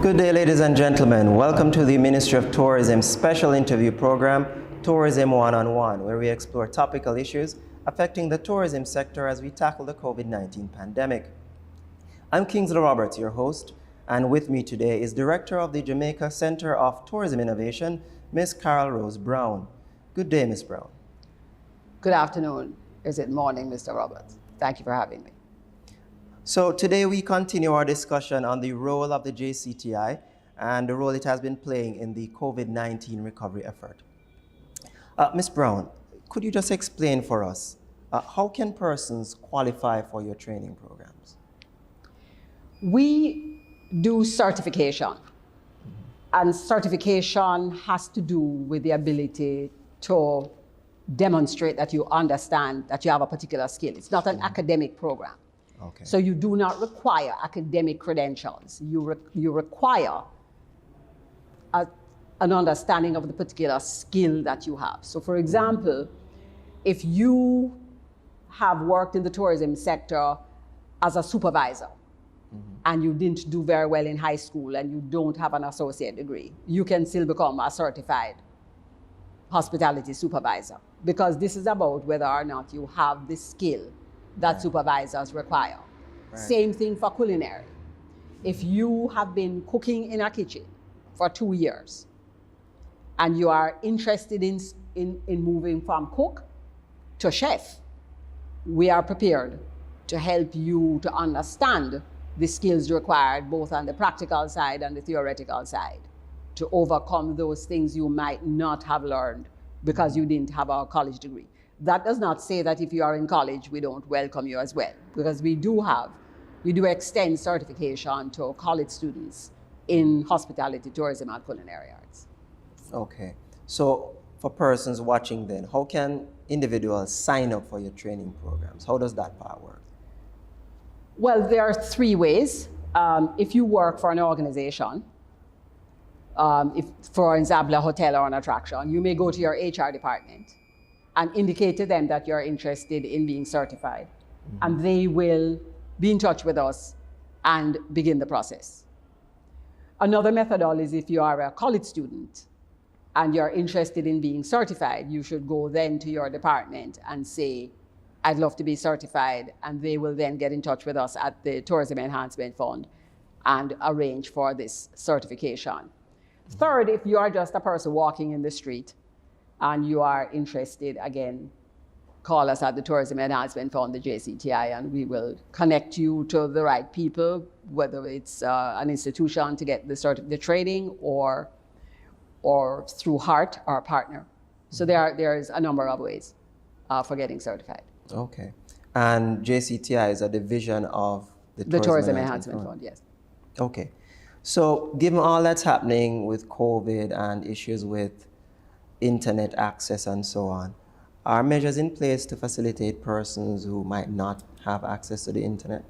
Good day, ladies and gentlemen. Welcome to the Ministry of Tourism special interview program, Tourism One-on-One, where we explore topical issues affecting the tourism sector as we tackle the COVID-19 pandemic. I'm Kingsley Roberts, your host, and with me today is Director of the Jamaica Center of Tourism Innovation, Ms. Carol Rose Brown. Good day, Ms. Brown. Good afternoon. Is it morning, Mr. Roberts? Thank you for having me. So today we continue our discussion on the role of the JCTI and the role it has been playing in the COVID-19 recovery effort. Ms. Brown, could you just explain for us, how can persons qualify for your training programs? We do certification, and certification has to do with the ability to demonstrate that you understand that you have a particular skill. It's not an academic program. Okay. So you do not require academic credentials. You require an understanding of the particular skill that you have. So for example, if you have worked in the tourism sector as a supervisor, and you didn't do very well in high school and you don't have an associate degree, you can still become a certified hospitality supervisor, because this is about whether or not you have the skill that supervisors require. Right. Same thing for culinary. If you have been cooking in a kitchen for 2 years and you are interested in moving from cook to chef, we are prepared to help you to understand the skills required both on the practical side and the theoretical side to overcome those things you might not have learned because you didn't have a college degree. That does not say that if you are in college, we don't welcome you as well, because we do extend certification to college students in hospitality, tourism, and culinary arts. Okay. So for persons watching then, how can individuals sign up for your training programs? How does that part work? Well, there are 3 ways. If you work for an organization, if, for example, a hotel or an attraction, you may go to your HR department and indicate to them that you're interested in being certified. And they will be in touch with us and begin the process. Another method is if you are a college student and you're interested in being certified, you should go then to your department and say, I'd love to be certified, and they will then get in touch with us at the Tourism Enhancement Fund and arrange for this certification. Third, if you are just a person walking in the street and you are interested, again, call us at the Tourism Enhancement Fund, the JCTI, and we will connect you to the right people, whether it's an institution to get the training or through HEART, our partner. So there's a number of ways for getting certified. Okay. And JCTI is a division of the Tourism Enhancement Fund, yes. Okay. So given all that's happening with COVID and issues with internet access and so on, are measures in place to facilitate persons who might not have access to the internet?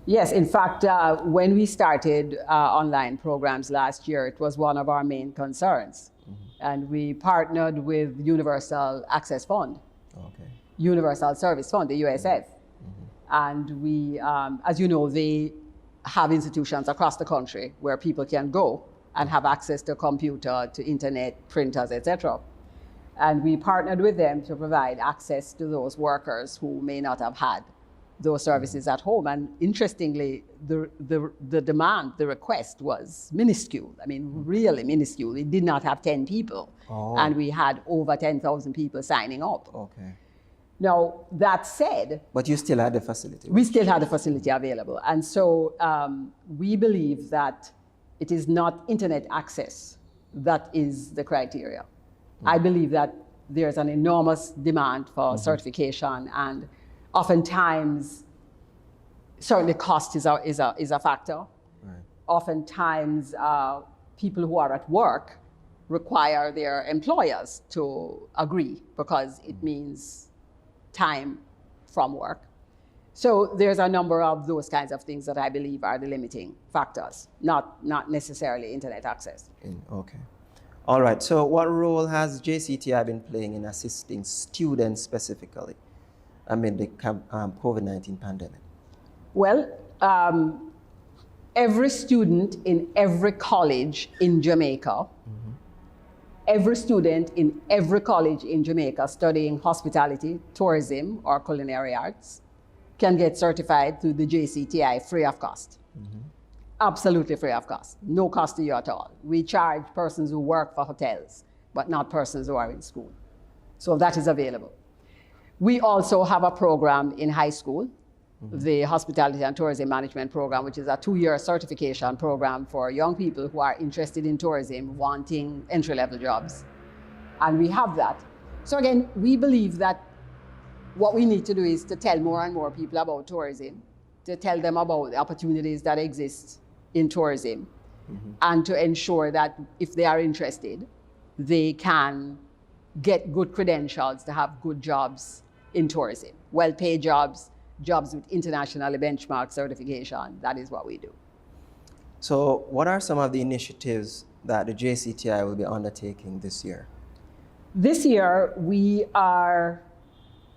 Yes, in fact, when we started online programs last year, it was one of our main concerns. And we partnered with Universal Access Fund, Universal Service Fund, the USF. And we, as you know, they have institutions across the country where people can go and have access to computer, to internet, printers, etc. And we partnered with them to provide access to those workers who may not have had those services at home. And interestingly, the demand, the request was minuscule. I mean, really minuscule. It did not have 10 people. And we had over 10,000 people signing up. Okay. Now, that said... But you still had the facility. We still had the facility available. And so we believe that it is not internet access that is the criteria. I believe that there's an enormous demand for certification, and oftentimes, certainly cost is a factor. Right. Oftentimes, people who are at work require their employers to agree because it means time from work. So there's a number of those kinds of things that I believe are the limiting factors, not necessarily internet access. Okay. All right, so what role has JCTI been playing in assisting students specifically amid the COVID-19 pandemic? Well, every student in every college in Jamaica, every student in every college in Jamaica studying hospitality, tourism, or culinary arts can get certified through the JCTI free of cost. Absolutely free of cost. No cost to you at all. We charge persons who work for hotels, but not persons who are in school. So that is available. We also have a program in high school, the Hospitality and Tourism Management Program, which is a 2-year certification program for young people who are interested in tourism, wanting entry-level jobs. And we have that. So again, we believe that what we need to do is to tell more and more people about tourism, to tell them about the opportunities that exist in tourism, and to ensure that if they are interested, they can get good credentials to have good jobs in tourism, well-paid jobs, jobs with internationally benchmarked certification. That is what we do. So what are some of the initiatives that the JCTI will be undertaking this year? This year, we are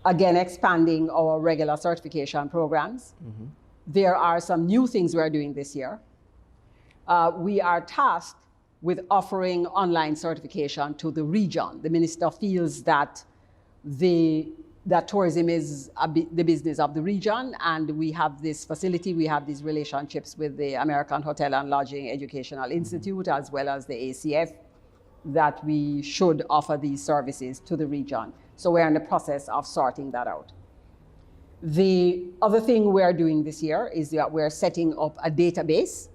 again expanding our regular certification programs. There are some new things we are doing this year. We are tasked with offering online certification to the region. The minister feels that that tourism is the business of the region, and we have this facility, we have these relationships with the American Hotel and Lodging Educational Institute as well as the ACF, that we should offer these services to the region. So we're in the process of sorting that out. The other thing we're doing this year is that we're setting up a database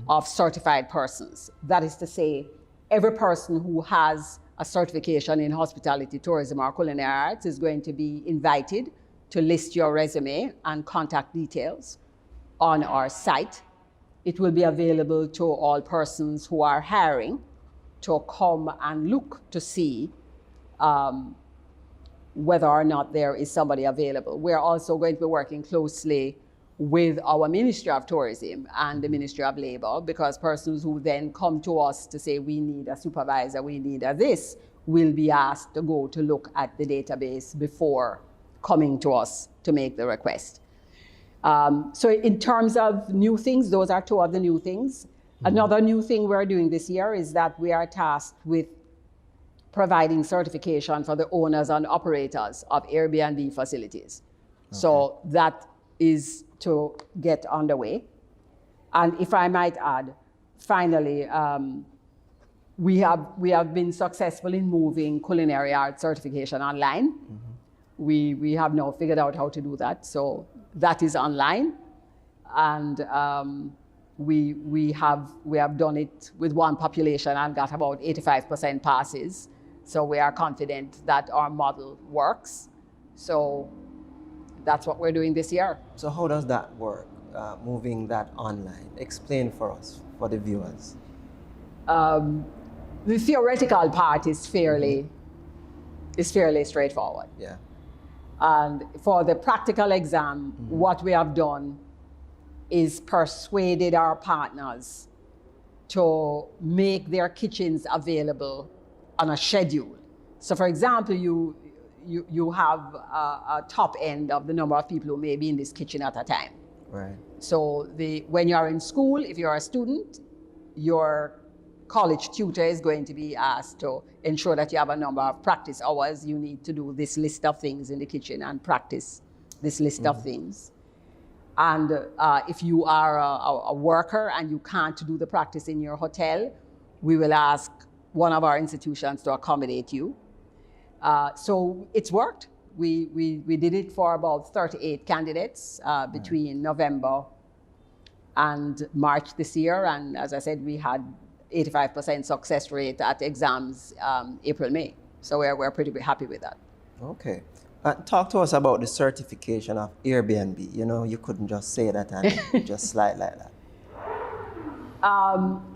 of certified persons. That is to say, every person who has a certification in hospitality, tourism, or culinary arts is going to be invited to list your resume and contact details on our site. It will be available to all persons who are hiring to come and look to see whether or not there is somebody available. We're also going to be working closely with our Ministry of Tourism and the Ministry of Labor, because persons who then come to us to say we need a supervisor, we need a this, will be asked to go to look at the database before coming to us to make the request. So in terms of new things, those are two of the new things. Another new thing we're doing this year is that we are tasked with providing certification for the owners and operators of Airbnb facilities. So that is to get underway. And if I might add, finally, we have been successful in moving culinary art certification online. We have now figured out how to do that. So that is online. And we have done it with one population and got about 85% passes. So we are confident that our model works. So that's what we're doing this year. So how does that work, moving that online? Explain for us, for the viewers. The theoretical part is fairly straightforward. Yeah. And for the practical exam, what we have done is persuaded our partners to make their kitchens available on a schedule. So for example, you have a top end of the number of people who may be in this kitchen at a time. Right. So when you're in school, if you're a student, your college tutor is going to be asked to ensure that you have a number of practice hours. You need to do this list of things in the kitchen and practice this list of things. And if you are a worker and you can't do the practice in your hotel, we will ask one of our institutions to accommodate you. So it's worked. We did it for about 38 candidates between November and March this year. And as I said, we had 85% success rate at exams April, May. So we're pretty happy with that. Okay. Talk to us about the certification of Airbnb. You know, you couldn't just say that and just slide like that.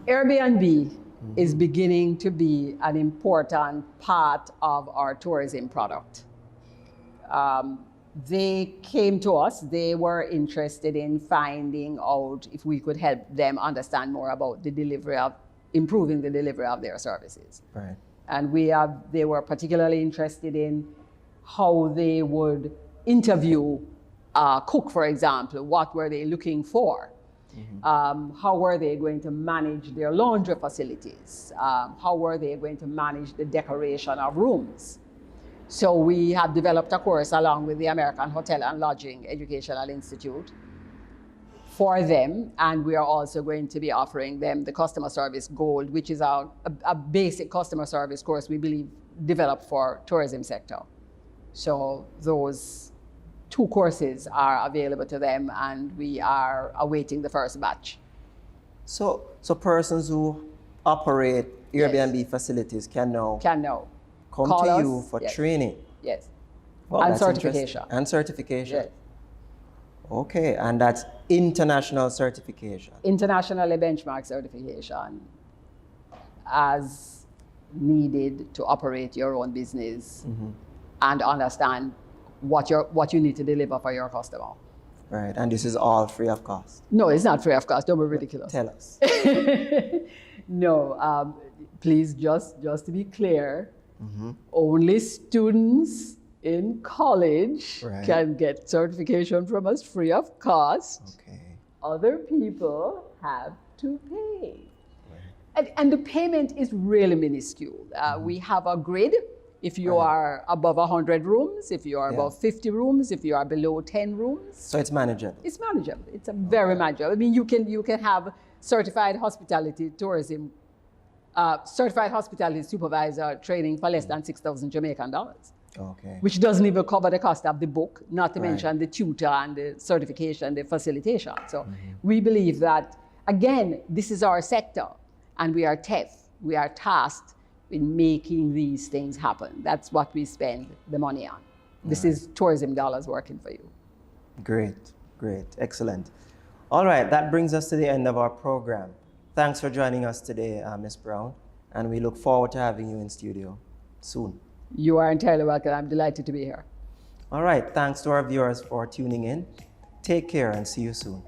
Airbnb is beginning to be an important part of our tourism product. They came to us, they were interested in finding out if we could help them understand more about improving the delivery of their services. Right. And they were particularly interested in how they would interview a cook, for example. What were they looking for? How are they going to manage their laundry facilities? How are they going to manage the decoration of rooms? So we have developed a course along with the American Hotel and Lodging Educational Institute for them, and we are also going to be offering them the Customer Service Gold, which is a basic customer service course we believe developed for tourism sector. So those 2 courses are available to them, and we are awaiting the first batch. So persons who operate Airbnb facilities can now come Call to us. you for Yes. training. Yes. Well, And that's certification. interesting. And certification. Yes. Okay, and that's international certification. Internationally benchmark certification as needed to operate your own business and understand what you need to deliver for your customer. Right, and this is all free of cost. No, it's not free of cost. Don't be ridiculous. Tell us. No, please, just to be clear, only students in college can get certification from us free of cost. Okay. Other people have to pay. And the payment is really minuscule. We have a grid. If you are above 100 rooms, if you are above 50 rooms, if you are below 10 rooms. So it's manageable. It's manageable. It's a very manageable. I mean, you can have certified hospitality tourism, certified hospitality supervisor training for less than 6,000 Jamaican dollars. Okay. Which doesn't even cover the cost of the book, not to mention the tutor and the certification, the facilitation. So we believe that, again, this is our sector, and we are tasked in making these things happen. That's what we spend the money on. This is tourism dollars working for you. Great, great, excellent. All right, that brings us to the end of our program. Thanks for joining us today, Ms. Brown, and we look forward to having you in studio soon. You are entirely welcome. I'm delighted to be here. All right, thanks to our viewers for tuning in. Take care and see you soon.